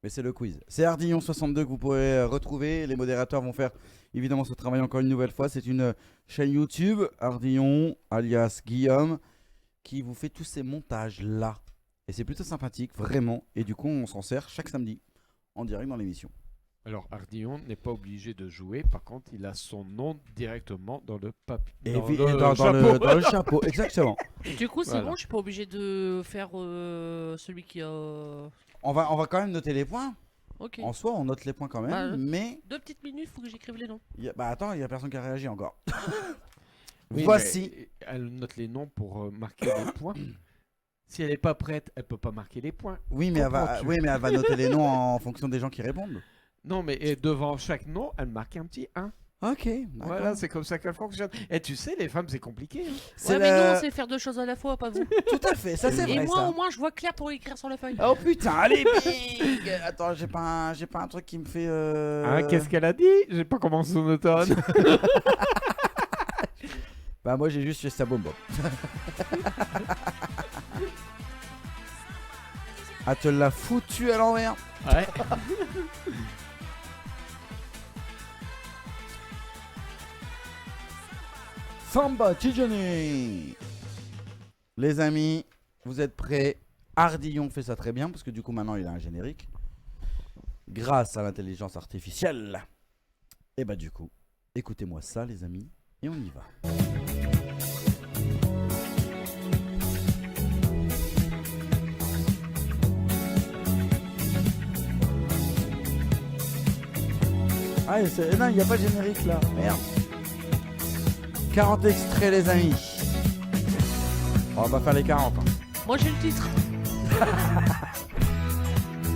Mais c'est le quiz. C'est Ardillon62 que vous pourrez retrouver. Les modérateurs vont faire évidemment ce travail encore une nouvelle fois. C'est une chaîne YouTube, Ardillon alias Guillaume, qui vous fait tous ces montages-là. Et c'est plutôt sympathique, vraiment. Et du coup, on s'en sert chaque samedi en direct dans l'émission. Alors, Ardillon n'est pas obligé de jouer. Par contre, il a son nom directement dans le papier. Et dans le chapeau, exactement. Du coup, c'est Voilà. bon, je suis pas obligé de faire celui qui a. On va quand même noter les points. Ok. En soi, on note les points quand même. Bah, mais 2 petites minutes, faut que j'écrive les noms. attends, il y a personne qui a réagi encore. Oui, Voici. mais elle note les noms pour marquer les points. Si elle n'est pas prête, elle peut pas marquer les points. Oui, mais elle va noter les noms en fonction des gens qui répondent. Non, mais devant chaque nom, elle marque un petit 1. Ok, d'accord. Voilà, c'est comme ça qu'elle fonctionne. Et tu sais, les femmes, c'est compliqué. Hein. C'est Ouais, mais nous, on sait faire 2 choses à la fois, pas vous. Tout à fait, ça c'est Et vrai moi, ça. au moins, je vois clair pour écrire sur la feuille. Oh putain, allez big. Attends, j'ai pas un truc qui me fait... Hein, qu'est-ce qu'elle a dit? J'ai pas commencé son automne. Bah moi j'ai juste fait ça bombe. Ah, te l'a foutu à l'envers. Ouais. Samba Tijani. Les amis, vous êtes prêts? Ardillon fait ça très bien parce que du coup maintenant il a un générique. Grâce à l'intelligence artificielle. Et bah du coup, écoutez-moi ça les amis et on y va. Ah non, il n'y a pas de générique là, merde. 40 extraits les amis. On va faire les 40 hein. Moi, j'ai le titre.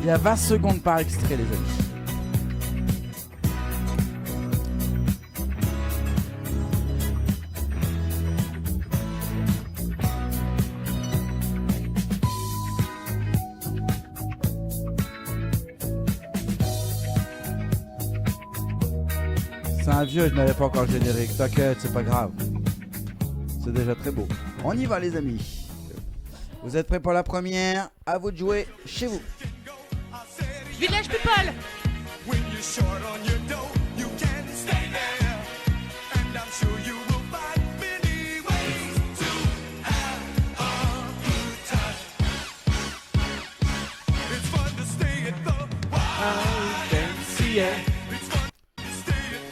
Il y a 20 secondes par extrait les amis. C'est un vieux, je n'avais pas encore le générique, t'inquiète, c'est pas grave. C'est déjà très beau. On y va les amis. Vous êtes prêts pour la première? À vous de jouer chez vous. Village People. When you're short on your dough, you can stay there. And I'm sure you will find many ways to have a good time. It's fun to stay at the YMCA. It's fun to stay at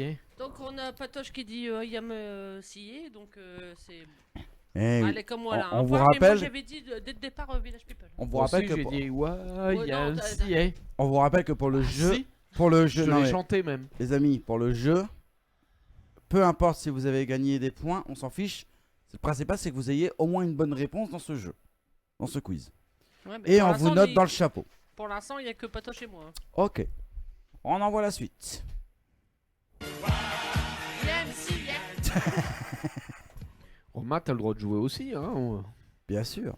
the Donc, on a Patoche qui dit I am CA, donc c'est. Eh oui. Allez, comme moi là. On hein. vous Moi, mais rappelle- moi, j'avais dit dès le départ Village People. On vous Moi rappelle aussi, que j'ai pour... dit non, YMCA. on vous rappelle que pour le jeu, Si, pour le je jeu, non, l'ai mais chanté même. les amis, pour le jeu, peu importe si vous avez gagné des points, on s'en fiche. Le principal, c'est que vous ayez au moins une bonne réponse dans ce jeu, dans ce quiz. Ouais, mais Et pour on vous l'instant, note dans le chapeau. Pour l'instant, il n'y a que Patoche et moi. hein. Ok. On envoie la suite. Romain, t'as le droit de jouer aussi. Hein. Bien sûr.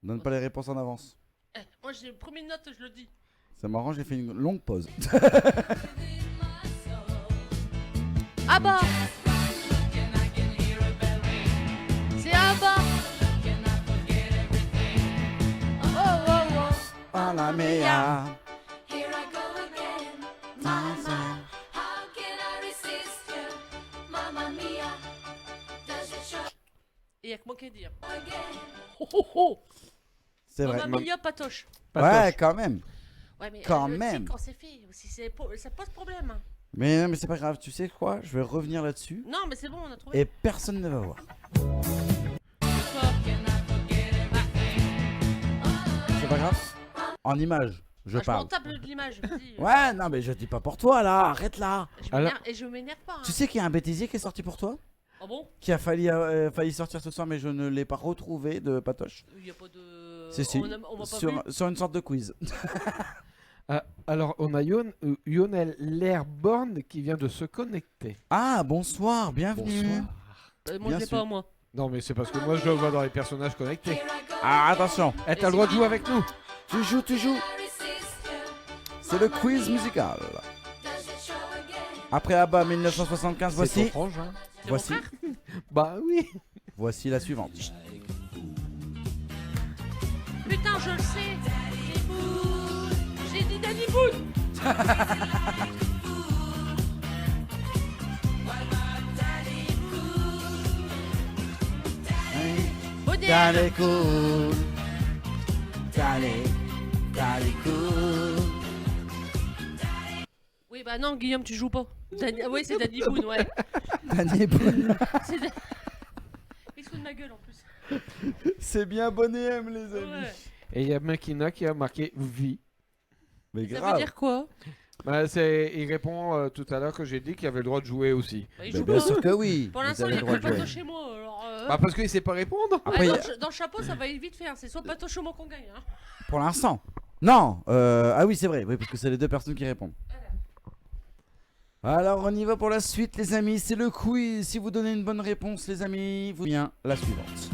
Donne pas les réponses en avance. Eh, moi, j'ai le premier note, je le dis. C'est marrant, j'ai fait une longue pause. Ah bah c'est Abba. Oh oh oh. Ah la mea. Here I go again, mama. How can I resist you, mamma mia? Does it show Et y'a que moi qui ai dit. hein. again? Oh oh oh. C'est vrai. Mamma mia, Patoche. Ouais, quand même. Ouais, mais Quand je le dis même. quand c'est fait, si ça pose problème. hein. Mais non, mais c'est pas grave. Tu sais quoi? Je vais revenir là-dessus. Non, mais c'est bon, on a trouvé. Et personne ne va voir. C'est pas grave. En image, je Ah, parle. m'en tape de l'image. vas-y. Ouais, non, mais je dis pas pour toi là. Arrête là. Je Alors- m'énerve- Et je m'énerve pas. hein. Tu sais qu'il y a un bêtisier qui est sorti pour toi? Ah bon? Qui a failli sortir ce soir, mais je ne l'ai pas retrouvé de Patoche. Il y a pas de. Si, si. On m'a pas vu. Sur une sorte de quiz. Alors, on a Lionel Lerborn qui vient de se connecter. Ah, bonsoir, bienvenue. Bonsoir. Moi, Bien je l'ai sûr. pas, moi. Non, mais c'est parce que moi, je le vois dans les personnages connectés. Here I go Ah, attention. Eh, t'as le droit de jouer avec nous. Tu joues, tu joues. resist you. C'est le quiz musical. Does it show again? Après ABBA 1975, C'est voici. étrange, hein. C'est Voici. mon frère. Bah oui. Voici la suivante. putain, je le sais. J'ai dit Danny Boone. Bonnet. Dale cool. Dale cool. Oui, bah non, Guillaume, tu joues pas. Oui, c'est Danny Boone, ouais. Danny Boone. C'est Da- Il se fout de ma gueule en plus. C'est bien Bonnet M, les amis. Ouais. Et il y a Makina qui a marqué vie. Mais Ça veut grave. dire quoi? Bah, il répond tout à l'heure que j'ai dit qu'il avait le droit de jouer aussi. Bah, il Mais joue bien pas. sûr que oui. Pour Vous l'instant, avez il le est droit que de jouer. Pato chez moi. Alors, Bah, parce qu'il sait pas répondre. Après, dans le chapeau, ça va vite faire. C'est soit Pato chez moi qu'on gagne. Hein. pour l'instant. Non. Ah oui, c'est vrai. Oui, parce que c'est les deux personnes qui répondent. Alors, on y va pour la suite, les amis. C'est le quiz. Si vous donnez une bonne réponse, les amis, vous bien la suivante.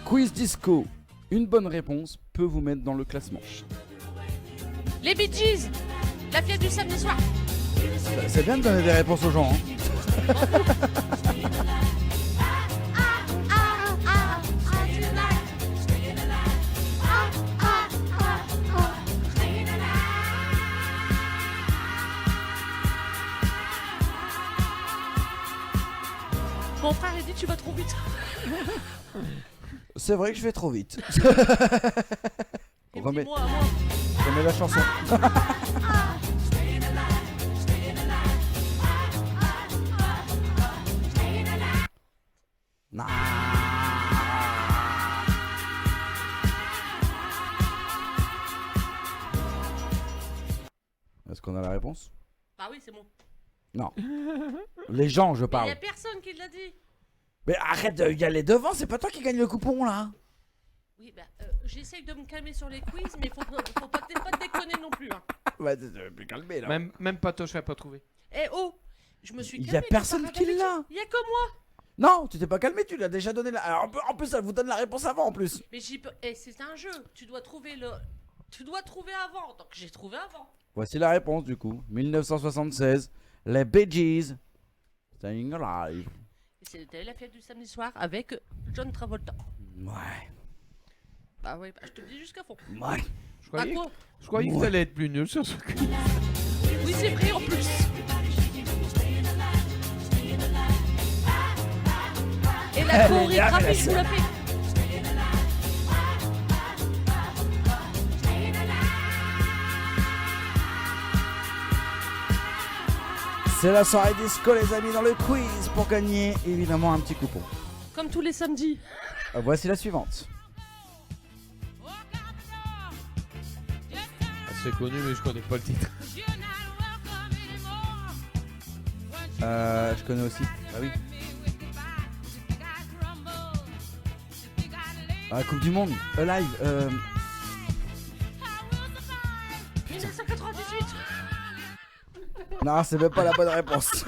Quiz disco. Une bonne réponse peut vous mettre dans le classement. Les Bee Gees, la fièvre du samedi soir. C'est bien de donner des réponses aux gens. Hein. Mon frère, il dit tu vas trop vite. C'est vrai que je vais trop vite. Il me dit, Remets, moi. remets la chanson. Non. Est-ce qu'on a la réponse? Ah oui, c'est bon. Non. Les gens, je Mais il parle. y a personne qui l'a dit. Mais arrête d'y aller devant, c'est pas toi qui gagne le coupon là. Oui, bah, j'essaye de me calmer sur les quiz, mais faut pas déconner non plus. Hein. Bah, tu vas plus calmer là. Même Patoche n'a pas trouvé. Eh oh, je me suis Il y calmée. a personne qui l'a. Il y a que moi. Non, tu t'es pas calmé, tu l'as déjà donné la. Alors, en plus, ça vous donne la réponse avant en plus. Mais c'est un jeu. Tu dois trouver avant. Donc j'ai trouvé avant. Voici la réponse du coup. 1976, les Bee Gees. Staying Alive. Et c'était la fête du samedi soir avec John Travolta. Ouais. Bah ouais, bah, je te le dis jusqu'à fond. Ouais. Je Bah croyais, quoi? je croyais que Ouais. t'allais être plus nul sur ce quiz. Oui, c'est vrai en plus. Et la Elle est là, mais chorégraphie, je vous la fais. C'est la soirée disco les amis dans le quiz pour gagner évidemment un petit coupon. Comme tous les samedis. Voici la suivante. C'est connu, mais je connais pas le titre. Je connais aussi. Ah oui. Ah, Coupe du Monde. Live. 1998. Non, c'est même pas la bonne réponse.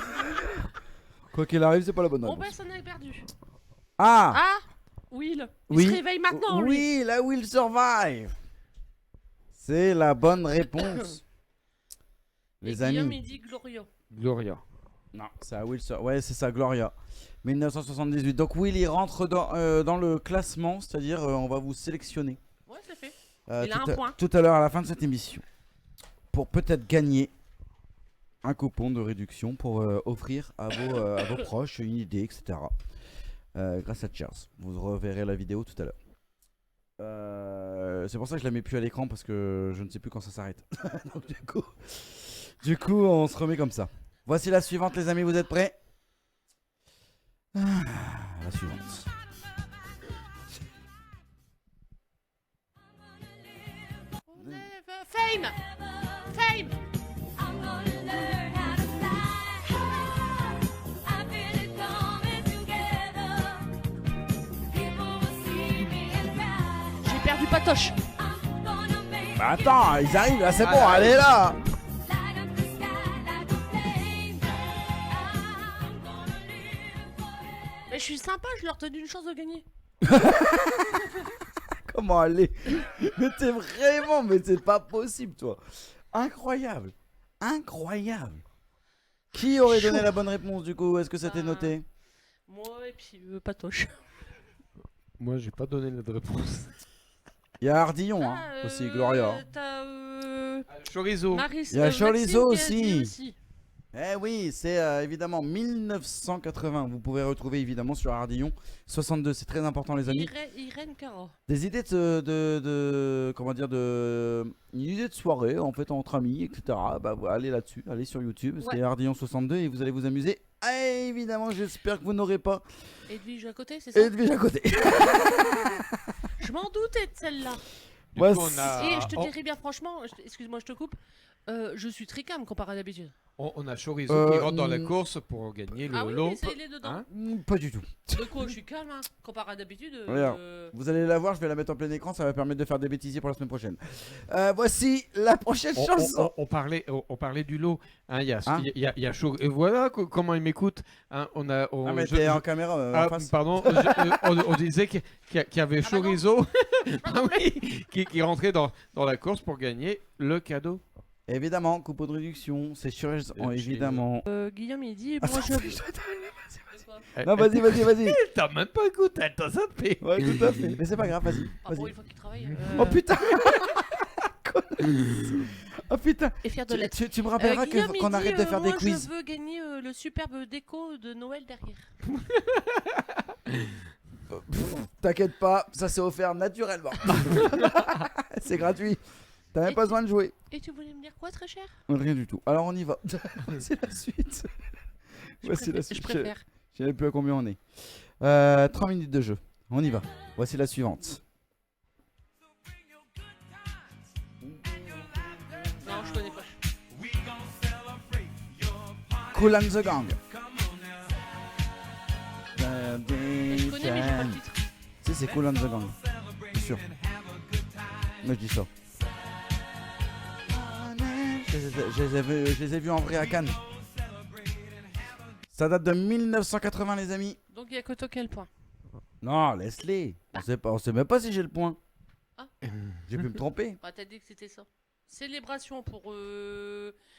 Quoi qu'il arrive, c'est pas la bonne Bon, réponse. ben, ça en a perdu. Ah Ah, Will. Il oui. se réveille maintenant, lui. Oui, la Will Survive. C'est la bonne réponse. Et Les Guillaume, amis. il dit Gloria. Gloria. Non, c'est à Will Survive. Ouais, c'est ça, Gloria. 1978. Donc Will, il rentre dans le classement, c'est-à-dire on va vous sélectionner. Ouais, c'est fait. Il a tout un point. Tout à l'heure à la fin de cette émission. Pour peut-être gagner un coupon de réduction pour offrir à vos proches une idée, etc. Grâce à Cheers. Vous reverrez la vidéo tout à l'heure. C'est pour ça que je la mets plus à l'écran parce que je ne sais plus quand ça s'arrête. Donc du coup, on se remet comme ça. Voici la suivante, les amis. Vous êtes prêts? La suivante. Fame. Fame. I'm gonna learn how to fly. I feel it coming together. People will see me and cry. J'ai perdu Patoche. I'm gonna make Bah attends, ils arrivent là, c'est Ah, bon, là, elle est là. light up the sky like a flame. I'm gonna live forever. Mais je suis sympa, je leur donne une chance de gagner. Comment aller? Mais t'es vraiment, mais c'est pas possible, toi. Incroyable, incroyable. Qui aurait donné la bonne réponse du coup? Est-ce que ça t'est noté? Moi et puis Patoche. Moi, j'ai pas donné la réponse. Il y a Ardillon Ah, aussi, Gloria. T'as Chorizo. Maris, Il y a Chorizo Maxime qui a dit aussi. Eh oui, c'est évidemment 1980. Vous pouvez retrouver évidemment sur Ardillon 62. C'est très important, les amis. Irène Cara. Des idées comment dire, une idée de soirée en fait entre amis, etc. Bah allez là-dessus, allez sur YouTube, c'est Ouais. Ardillon 62 et vous allez vous amuser. Et évidemment, j'espère que vous n'aurez pas Edwige à côté, c'est ça? Edwige à côté. Je m'en doutais de celle-là. Du Ouais, coup, on a, Et je te on, dirais bien franchement, excuse-moi, je te coupe. Je suis très calme comparé à d'habitude. on a Chorizo qui rentre dans la mm. course pour gagner le Ah oui, lot. mais c'est- il est dedans. Hein Pas du tout. De quoi je suis calme, hein, comparé à d'habitude. Regarde. Vous allez la voir, je vais la mettre en plein écran, ça va permettre de faire des bêtisiers pour la semaine prochaine. Voici la prochaine chanson. on parlait du lot. Hein, il y a, Hein il y a, il y a Chorizo. Et voilà comment il m'écoute. Hein, Ah mais t'es en caméra en face. pardon, on disait qu'il y avait Ah bah non. Chorizo ah oui, qui rentrait dans la course pour gagner le cadeau. Évidemment, coupeau de réduction, c'est sûr, évidemment. Guillaume il dit, Attends, moi je. je- De quoi Non, vas-y. T'as même pas écouté, t'as zappé. Ouais, tout à fait. Mais c'est pas grave, vas-y. Ah, pour Vas-y. une fois qu'il travaille. Oh putain. Oh putain. Et fier de l'être. Tu me rappelleras Guillaume, qu'on il arrête dit, de faire des moi, quiz. Je veux gagner le superbe déco de Noël derrière. T'inquiète pas, ça s'est offert naturellement. C'est gratuit. T'as même Et pas besoin de jouer. Et tu voulais me dire quoi, très cher? Rien du tout. Alors on y va. C'est la suite. Voici la Je suite. préfère. Je sais plus à combien on est. 3 minutes de jeu. On y va. Voici la suivante. Non, je connais pas. Kool and the Gang. Je connais, mais j'ai pas le titre. Si, c'est Kool and the Gang. Bien sûr. Moi je dis ça. Je les ai vus en vrai à Cannes. Ça date de 1980 les amis. Donc il y a que toi qui as le point. Non, laisse-les. On sait même pas si j'ai le point. Ah. J'ai pu me tromper. Bah t'as dit que c'était ça. Célébration pour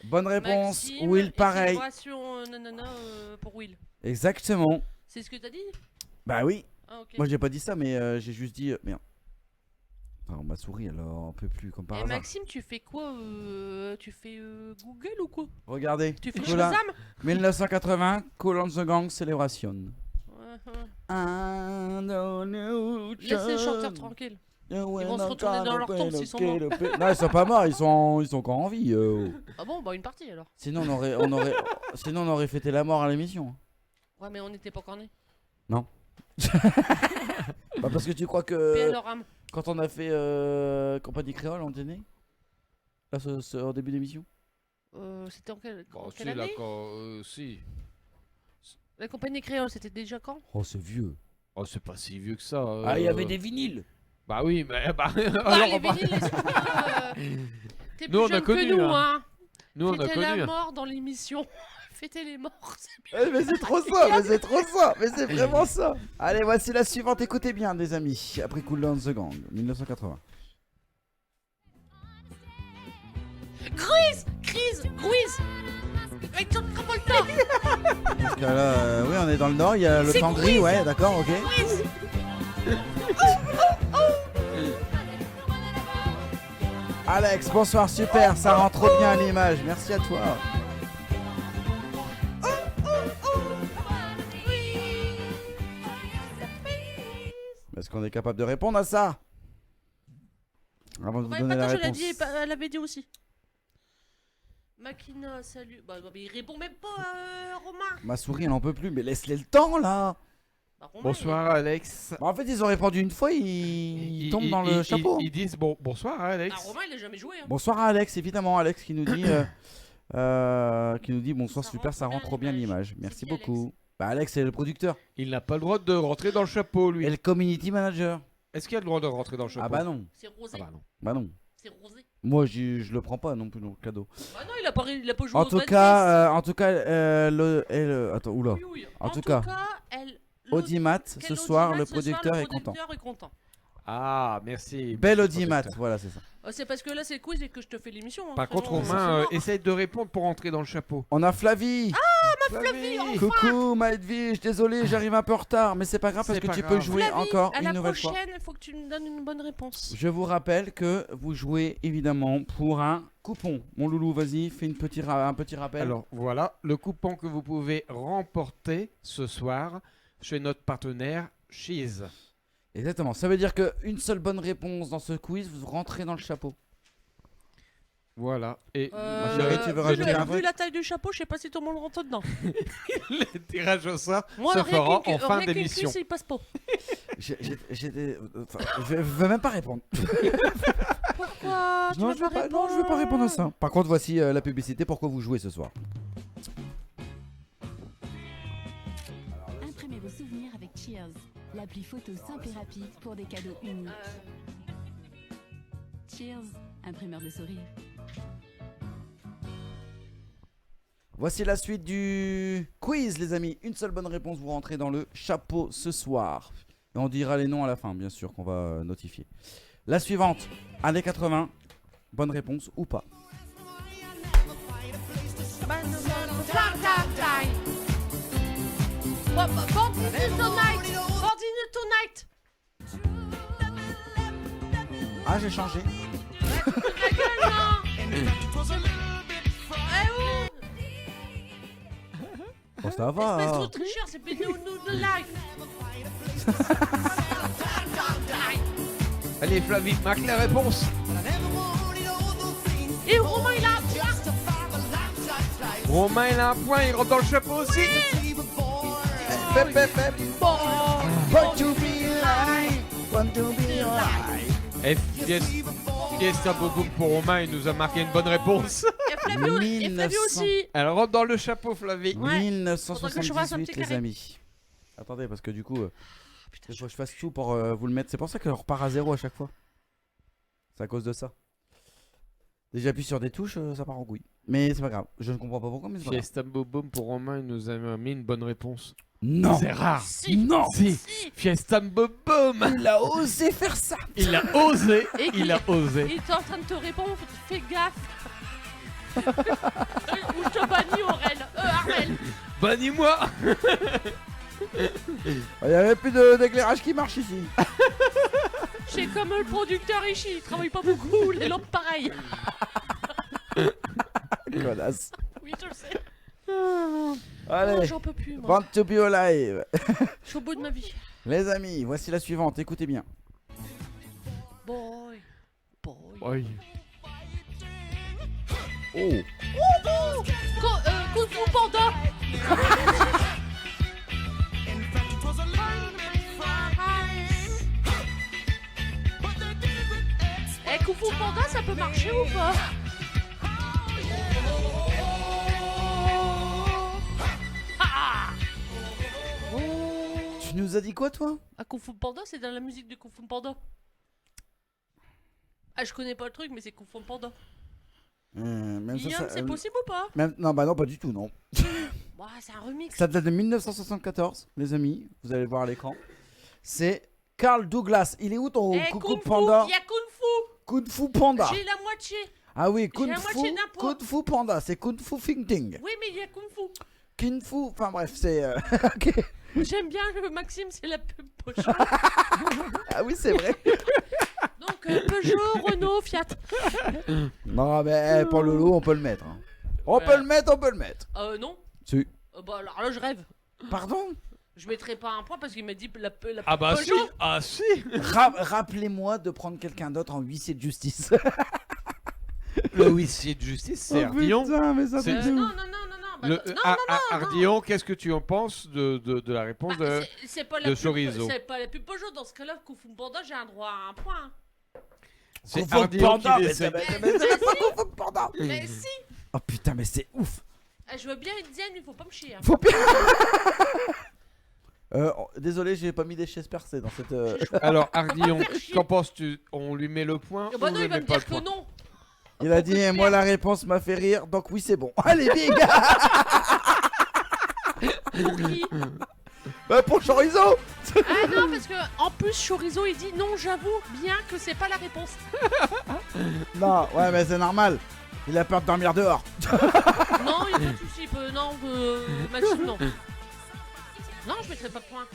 Bonne réponse. Maxime Will, et pareil. Célébration pour Will. Exactement. C'est ce que t'as dit? Bah oui. Ah ok. Moi j'ai pas dit ça, mais j'ai juste dit merde. Alors ma souris, alors on peut plus comme par Et hasard. Maxime, tu fais quoi? Tu fais Google ou quoi? Regardez. Tu fais Kool and- Shazam? 1980, Kool and the Gang Celebration. Ouais. I don't know. Laisse les chanteurs tranquilles. Ils vont se retourner dans leur tombe s'ils sont morts. Non, ils sont pas morts, ils sont encore en vie. Ah bon, bah une partie alors. Sinon on aurait fêté la mort à l'émission. Ouais, mais on n'était pas encore nés. Bah parce que tu crois Paix à que leur âme. quand on a fait Compagnie Créole, on était né là, au début d'émission. C'était en quelle Bon, quelle année? si. La compagnie créole, c'était déjà quand? Oh, c'est vieux. Oh, c'est pas si vieux que ça. Ah, il y avait des vinyles. Bah oui, mais Ah, alors, les vinyles, laisse-moi, T'es plus Nous, on a jeune connu, que nous, hein. hein. nous on a Fêtez la connu. mort dans l'émission. Fêtez les morts, c'est bien. Mais c'est trop ça, mais c'est trop ça, mais c'est vraiment ça. Allez, voici la suivante. Écoutez bien, les amis. Après Kool and the Gang, 1980. Crise, Ruiz. Avec John Travolta. Parce que là, oui, on est dans le nord. Il y a le C'est temps gris, Ruiz. ouais, d'accord, ok. Ruiz. Alex, bonsoir, super, ça rend trop bien à l'image. Merci à toi. Est-ce qu'on est capable de répondre à ça? Avant de vous Ouais, donner la attends, je l'ai réponse. dit, elle l'avait dit aussi. Makina, salut. Bah, mais il répond même pas, Romain. Ma souris, elle en peut plus, mais laisse-les le temps là. Bah, Romain, Bonsoir Alex. Bah, en fait, ils ont répondu une fois, ils tombent dans le chapeau. Ils disent bonsoir Alex. Ah, Romain, il a jamais joué. Hein. Bonsoir à Alex, évidemment, Alex qui nous dit, bonsoir, Ça super, ça rend trop bien l'image. Merci qui, Alex? beaucoup. Bah, Alex, c'est le producteur Il n'a pas le droit de rentrer dans le chapeau lui. et le community manager. Est-ce qu'il a le droit de rentrer dans le chapeau? Ah bah non, C'est Rosé. Ah bah non. bah non. C'est Rosé. Moi, je le prends pas non plus, le cadeau. Bah non, il a pas joué En au tout Bad cas, attends, oula. Fest. Oui, oui. En tout cas, elle. Audimat, ce Quel soir, Audimat, le ce soir, producteur le est content. producteur est content. Ah, merci. Bel monsieur audimat, producteur. voilà, c'est ça. C'est parce que là, c'est le quiz et que je te fais l'émission. Hein, Par frérot. contre, Ça, Romain, c'est mort. essaye de répondre pour entrer dans le chapeau. On a Flavie. Flavie, Coucou, ma Edwige, désolé, j'arrive un peu en retard, mais c'est pas grave parce C'est que pas tu grave. peux jouer Flavie, encore à une la nouvelle fois. prochaine, il faut que tu me donnes une bonne réponse. Je vous rappelle que vous jouez évidemment pour un coupon. Mon loulou, vas-y, fais un petit rappel. Alors voilà, le coupon que vous pouvez remporter ce soir chez notre partenaire Cheese. Exactement, ça veut dire qu'une seule bonne réponse dans ce quiz, vous rentrez dans le chapeau. Voilà. Et Ma chérie, tu veux rajouter un vu truc la taille du chapeau, je sais pas si tout le monde rentre dedans. le tirage au sort Moi, se rien fera qu'une- en fin rien qu'une d'émission. cuisse, il passe pas. Je veux même pas répondre. Pourquoi? Tu Non, veux je veux pas répondre à ça. Par contre, voici la publicité. Pourquoi vous jouez ce soir? Imprimez vos souvenirs avec Cheers, l'appli photo simple et rapide pour des cadeaux uniques. Cheers, imprimeur de sourires. Voici la suite du quiz, les amis. Une seule bonne réponse, vous rentrez dans le chapeau ce soir. Et on dira les noms à la fin, bien sûr, qu'on va notifier. La suivante, années 80. Bonne réponse ou pas? Tonight. Ah, j'ai changé. Bon, ça Espèce va. de tricheur, c'est plus nous de life. Allez Flavie, marque la réponse. Et Romain, il a un point. Romain il a un point, il rentre dans le chapeau aussi. Pep, pep, pep. Want to be alive. Want to be alive. Et Fiesta Boboum pour Romain, il nous a marqué une bonne réponse. Et Flavie aussi. Elle rentre dans le chapeau Flavie. Ouais. Faudrait que je fasse un 1978, petit les carré. amis. Attendez, parce que du coup, il faut que je fasse tout pour vous le mettre. C'est pour ça qu'elle repart à 0 à chaque fois. C'est à cause de ça. Dès que j'appuie sur des touches, ça part en couille. Mais c'est pas grave. Je ne comprends pas pourquoi, mais c'est pas grave. Fiesta Boboum pour Romain, il nous a mis une bonne réponse. Non. C'est rare. Si. Non. Si. Fiesta Boboum. Il a osé faire ça. Il a osé. Et Il a osé. Il est en train de te répondre, fais gaffe. Ou je te bannis, Armel. Bannis-moi. Il n'y avait plus d'éclairage qui marche ici. C'est comme le producteur ici, il travaille pas beaucoup, les lampes pareilles. Connasse. Oui, je le sais. Allez. Oh, j'en peux plus, moi. Want to be alive. Je suis au bout de ma vie. Les amis, voici la suivante. Écoutez bien. Boy. Oui. Oh. Kung Fu Panda. Eh, Kung Fu Panda, ça peut marcher ou pas? Ah, Tu nous as dit quoi, toi? ah, Kung Fu Panda, c'est dans la musique de Kung Fu Panda. Ah, je connais pas le truc, mais c'est Kung Fu Panda. Même ça, Guillaume, c'est possible ou pas? Non, bah non, pas du tout, non. Ouah, c'est un remix. Ça date de 1974, les amis. Vous allez le voir à l'écran. C'est Carl Douglas. Il est où ton Eh, coucou Kung Fu, panda? il y a Kung Fu. Kung Fu Panda. J'ai la moitié. Ah oui, j'ai Kung la Fu. moitié d'un pot. Kung Fu Panda, c'est Kung Fu Fighting. Oui, mais il y a Kung Fu. Kung Fu, enfin bref, c'est. Ok. J'aime bien le Maxime, c'est la pub Peugeot. Ah oui, c'est vrai. Donc Peugeot, Renault, Fiat. Non, mais pour le lot, on peut le mettre. hein. On peut le mettre, on peut le mettre. Non. Si. Bah alors là, je rêve. Pardon? Je mettrai pas un point parce qu'il m'a dit la Ah bah si. Peugeot. Ah si. Rappelez-moi de prendre quelqu'un d'autre en huissier de justice. Le huissier de justice, c'est Ardillon. Putain, mais ça C'est- fait Non, tout. non, non, non, non. Bah, Le, non, ah, non, ah, non. Ardillon, qu'est-ce que tu en penses de la réponse Bah, de... c'est pas la de pub, Chorizo. c'est pas la pub Peugeot. Dans ce cas-là, Kung Fu Panda, j'ai un droit à un point. C'est Kung Fu Ardillon qui Panda, mais décide. c'est pas Kung Fu Panda. Mais si. Oh putain, mais c'est ouf. Je veux bien une dizaine, il faut pas me chier. Hein. Faut bien. Désolé, j'ai pas mis des chaises percées dans cette. Alors Ardillon, qu'en penses-tu? On lui met le point Bah ou on non, lui il va met me pas dire le que point? non. Il a dit, Pourquoi moi je la réponse m'a fait rire, donc oui, c'est bon. Allez, big. Pour qui? Bah pour chorizo. Ah non, parce que en plus, Chorizo, il dit non, j'avoue bien que c'est pas la réponse. Non, ouais, mais c'est normal. Il a peur de dormir dehors. Non, il y a pas de souci. Non, Maxime, non. Non, je mettrai pas de point.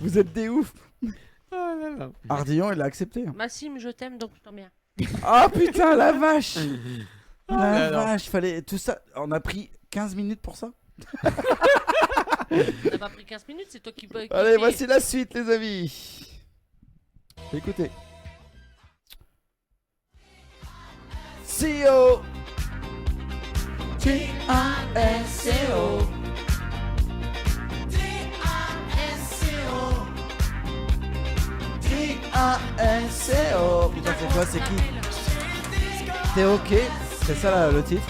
Vous êtes des oufs. Oh là là. Ardillon, il a accepté. Maxime, je t'aime, donc je t'en mets un. Oh putain, la vache. La alors. vache, fallait tout ça. On a pris 15 minutes pour ça. On n'a pas pris 15 minutes, c'est toi qui peux. Allez, voici la suite, les amis. Écoutez. C-O T-A-S-C-O T-A-S-C-O Putain, c'est quoi, c'est qui? T'es ok? C'est ça là, le titre?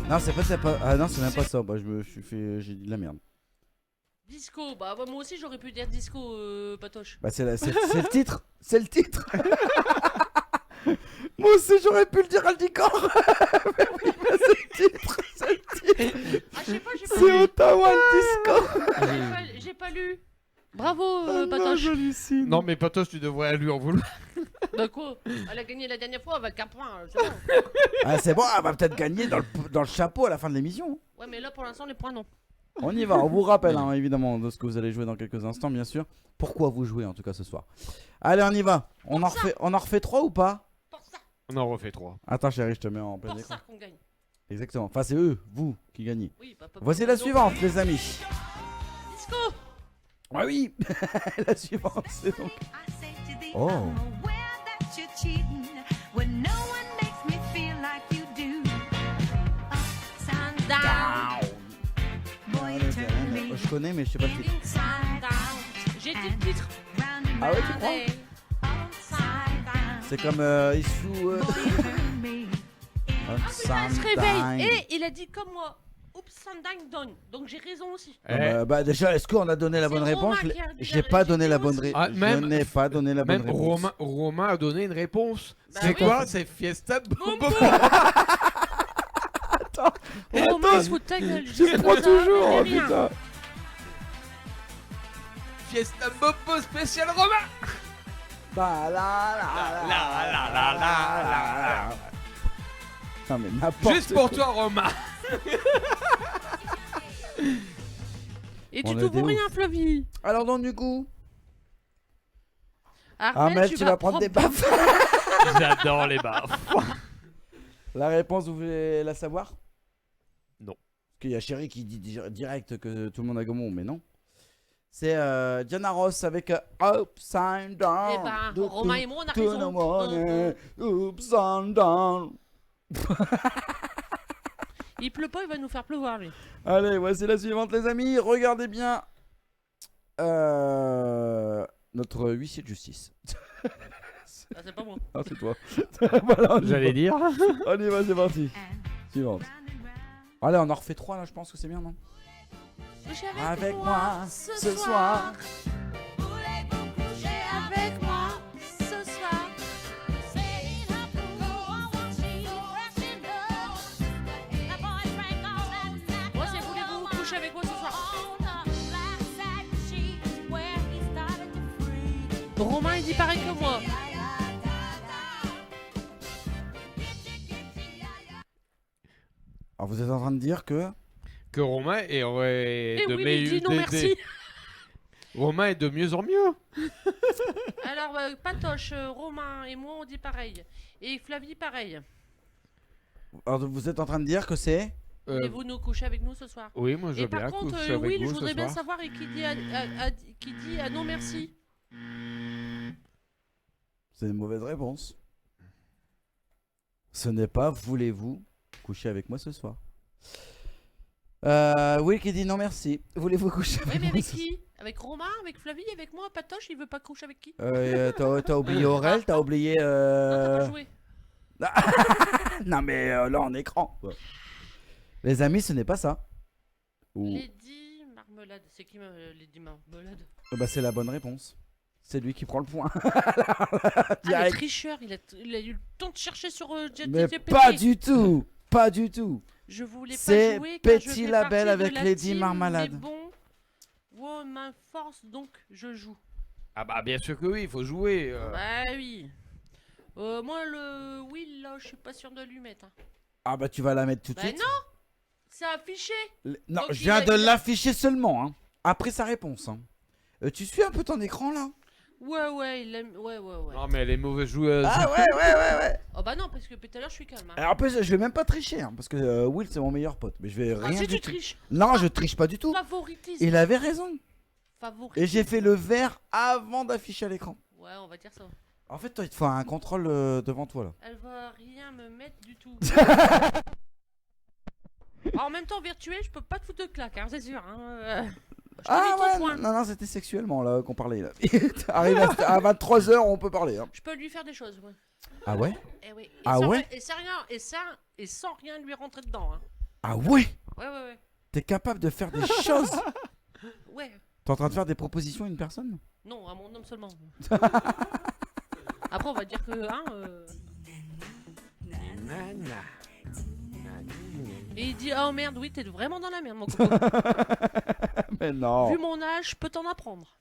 Non, c'est pas. Ah non, c'est même pas ça. Bah, je me suis fait. J'ai dit de la merde. Disco, bah moi aussi j'aurais pu dire disco, Patoche. Bah, c'est le titre. C'est le titre. Moi aussi, j'aurais pu le dire Aldicor. Mais oui, mais c'est le titre. C'est le titre. Ah, je sais pas, j'ai pas C'est lu. Ottawa Disco. J'ai pas lu. Bravo, Oh non, Patoche. j'hallucine. Non, mais Patos, tu devrais lui en vouloir. Bah quoi? Elle a gagné la dernière fois avec un point, c'est bon. Ah, c'est bon, elle va peut-être gagner dans le chapeau à la fin de l'émission. Ouais, mais là pour l'instant, les points non. On y va, on vous rappelle hein, évidemment de ce que vous allez jouer dans quelques instants, bien sûr. Pourquoi vous jouez en tout cas ce soir. Allez, on y va. On en refait 3 ou pas? Pour ça, On en refait 3. Attends, chérie, je te mets en plein pour écran. ça qu'on gagne. Exactement. Enfin, c'est eux, vous, qui gagnez. Oui, pas Voici la suivante, les amis. Disco. Ah oui. La suivante, c'est donc. Oh. Down. Je connais, mais je sais pas le titre. J'ai dit le titre. Ah ouais, tu crois? C'est comme Issou. Ah putain, elle se réveille. Et il a dit comme moi. Oops, Sandine Down. Donc j'ai raison aussi. Bah déjà, est-ce qu'on a donné la C'est bonne réponse? Romain qui a dit J'ai la- pas j'ai donné dit la bonne aussi. réponse. Ah, Je même- n'ai pas donné la bonne Même réponse. Romain a donné une réponse. Bah c'est oui. quoi? C'est Fiesta Boum, Bobo. boum. Et Romain, il se fout de ta gueule. Je dis prends ça, toujours, mais oh, rien. putain. Fiesta Bobo spécial Romain. Bah, la. Non mais n'importe Juste pour quoi. toi, Romain. Et On tu est te des vaux ouf. rien, Flavie. Alors donc du coup, Armel, Ahmed, tu vas prendre des baffes. J'adore les baffes. La réponse, vous voulez la savoir? Non. Parce qu'il y a Chéri qui dit direct que tout le monde a gommon, mais non. C'est Diana Ross avec Upside Down. Eh ben, Do- Romain et moi, on a to raison. the morning, Upside Down. Il pleut pas, il va nous faire pleuvoir, lui. Allez, voici la suivante, les amis. Regardez bien notre huissier de justice. Ah, c'est pas moi. Ah, c'est toi. Voilà, on y J'allais va. dire. On y va, c'est parti. Suivante. Allez, on en refait 3 là, je pense que c'est bien, non? Couchez Avec moi ce soir. Voulez-vous coucher avec moi ce soir? Moi, c'est voulez-vous coucher avec moi ce soir? Romain, il dit pareil que moi. Alors, vous êtes en train de dire que. Que Romain est Et oui, il dit non merci. Romain est de mieux en mieux. Alors, Patoche, Romain et moi, on dit pareil. Et Flavie, pareil. Alors, vous êtes en train de dire que c'est. Voulez-vous nous coucher avec nous ce soir? Oui, moi je veux Et par bien contre, coucher avec Will, vous je ce voudrais bien soir. savoir et qui dit non merci. C'est une mauvaise réponse. Ce n'est pas voulez-vous coucher avec moi ce soir. Will qui dit non merci. Voulez-vous coucher Oui, avec mais moi avec ce qui? Avec Romain, avec Flavie, avec moi, Patoche, il veut pas coucher avec qui? T'as oublié Aurel, t'as oublié. Non, t'as pas joué. Non mais là en écran. Ouais. Les amis, ce n'est pas ça. Ou... Lady Marmelade. C'est qui Lady Marmelade? Bah c'est la bonne réponse. C'est lui qui prend le point. Ah, le Direct. tricheur, il a eu le temps de chercher sur Mais GPT. pas du tout. Pas du tout. Je voulais C'est pas jouer car je Petit fais Label partie de avec la Lady team Marmalade. des bons. Wow, ma force, donc je joue. Ah bah bien sûr que oui, il faut jouer. Bah oui. Moi, le Will, là, je suis pas sûr de lui mettre. Hein. Ah bah tu vas la mettre tout de Bah suite. non, c'est affiché. Non, Donc, je viens il de a- l'afficher seulement, hein. Après sa réponse. Hein. Tu suis un peu ton écran là? Ouais, il aime. Ouais. Non mais elle est mauvaise joueuse. Ah ouais. Oh bah non, parce que tout à l'heure, je suis calme. Hein. Alors, en plus, je vais même pas tricher, hein, parce que Will c'est mon meilleur pote. Mais je vais Ah, rien si du tu tout. triches, Non, je triche pas du tout. favoritisme. Il avait raison. Favoritisme. Et j'ai fait le vert avant d'afficher à l'écran. Ouais, on va dire ça. En fait, toi, il te faut un contrôle devant toi là. Elle va rien me mettre du tout. En même temps, virtuel, je peux pas te foutre de claque, hein, c'est sûr. Hein. Je te mets Ah ton ouais, point. non, c'était sexuellement là qu'on parlait là. Arrive à 23h, on peut parler. Hein. Je peux lui faire des choses, ouais. Ah ouais? Eh oui. Et Ah sans, ouais? et sans rien lui rentrer dedans. Hein. Ah ouais? Ouais. T'es capable de faire des choses? Ouais. T'es en train de faire des propositions à une personne? Non, à mon homme seulement. Après, on va dire que. Hein, Nana. Et il dit oh merde, oui, t'es vraiment dans la merde, mon coco. Mais non. Vu mon âge, je peux t'en apprendre.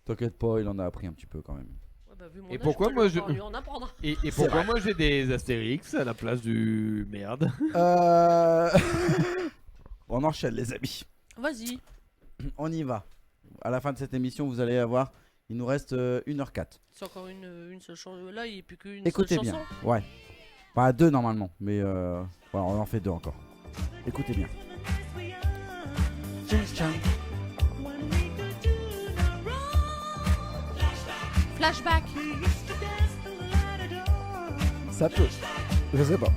T'inquiète pas, il en a appris un petit peu quand même. Ouais, bah, vu mon Et âge, pourquoi peux moi, lui je- en- lui en apprendre. Et pourquoi moi j'ai des Astérix à la place du merde? On enchaîne les amis. Vas-y. On y va. À la fin de cette émission, vous allez avoir. Il nous reste 1h04. C'est encore une seule chanson. Là, il n'y a plus qu'une Écoutez seule bien. chanson. Ouais. Pas deux normalement, mais voilà, on en fait deux encore. Écoutez bien. Flashback. Ça peut. Je sais pas.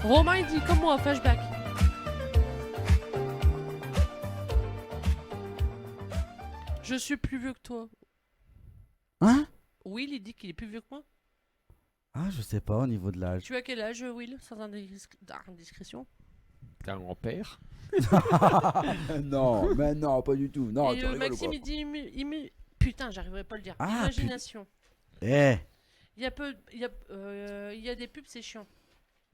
Romain, il dit comme moi, flashback. Je suis plus vieux que toi. Hein? Will, il dit qu'il est plus vieux que moi. Ah, je sais pas au niveau de l'âge. Tu as quel âge, Will, sans indiscrétion? T'as un grand-père? Non, mais non, pas du tout. Non, Et tu rigoles ou Maxime, quoi? il dit putain, j'arriverai pas à le dire. Ah, Imagination. Eh. Il y a des pubs, c'est chiant.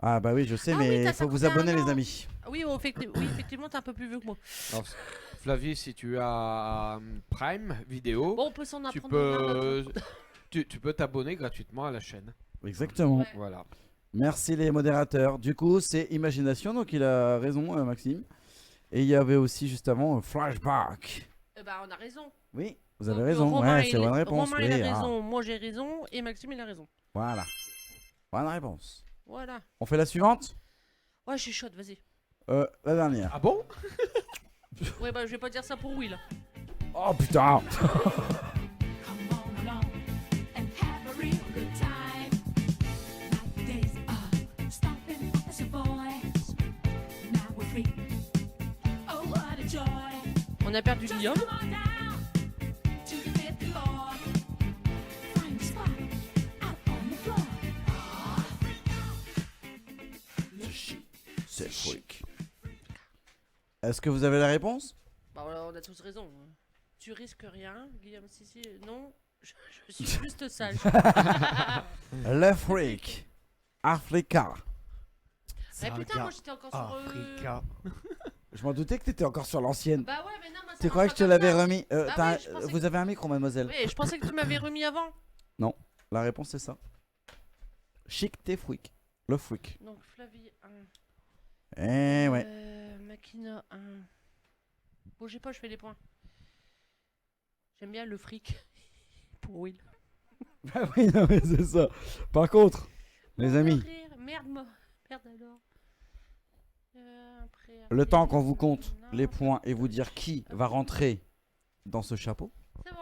Ah bah oui, je sais, Ah mais oui, il t'as faut vous 51 abonner les ans. amis. Ah oui, effectivement, t'es un peu plus vieux que moi. Alors, Flavie, si tu as Prime Vidéo, Bon, on peut s'en tu apprendre. rien peux d'autre. tu peux t'abonner gratuitement à la chaîne. Exactement. Ouais. Voilà. Merci les modérateurs. Du coup, c'est Imagination, donc il a raison, Maxime. Et il y avait aussi juste avant Flashback. Eh ben, on a raison. Oui, vous avez Donc, raison. Romain, Ouais, c'est il- bonne réponse. Romain, oui, il a ah. raison, moi j'ai raison, et Maxime, il a raison. Voilà. Bonne réponse. Voilà. On fait la suivante? Ouais, je suis chaude, vas-y. La dernière. Ah bon? Ouais, bah, je vais pas dire ça pour Will. Oh putain. Come on along and have a real good time. Like the days of stomping as a boy. Now we're free. Oh, what a joy. On a perdu Guillaume. Come on down to the fifth floor. Find a spot out on the floor. C'est freak. Est-ce que vous avez la réponse? Bah, voilà, on a tous raison. Tu risques rien, Guillaume, si, non. Je suis juste sage. Le freak. Africa. Mais putain, moi j'étais encore sur. Africa. Je m'en doutais que t'étais encore sur l'ancienne. Bah ouais, mais non, moi ça Tu crois que marche je te pas comme l'avais ça. remis Bah t'as oui, un- je pensais que- Vous avez un micro, mademoiselle? Oui, je pensais que tu m'avais remis avant. La réponse c'est ça. Chic, t'es freak. Le freak. Donc Flavie 1. Eh ouais. Makina 1. Bougez pas, je fais les points. J'aime bien le fric. Pour Will. Bah oui, non mais c'est ça. Par contre, les amis, Rire. Merde, merde alors. Après, le temps qu'on vous non, compte les points et vous dire qui va rentrer dans ce chapeau, C'est bon.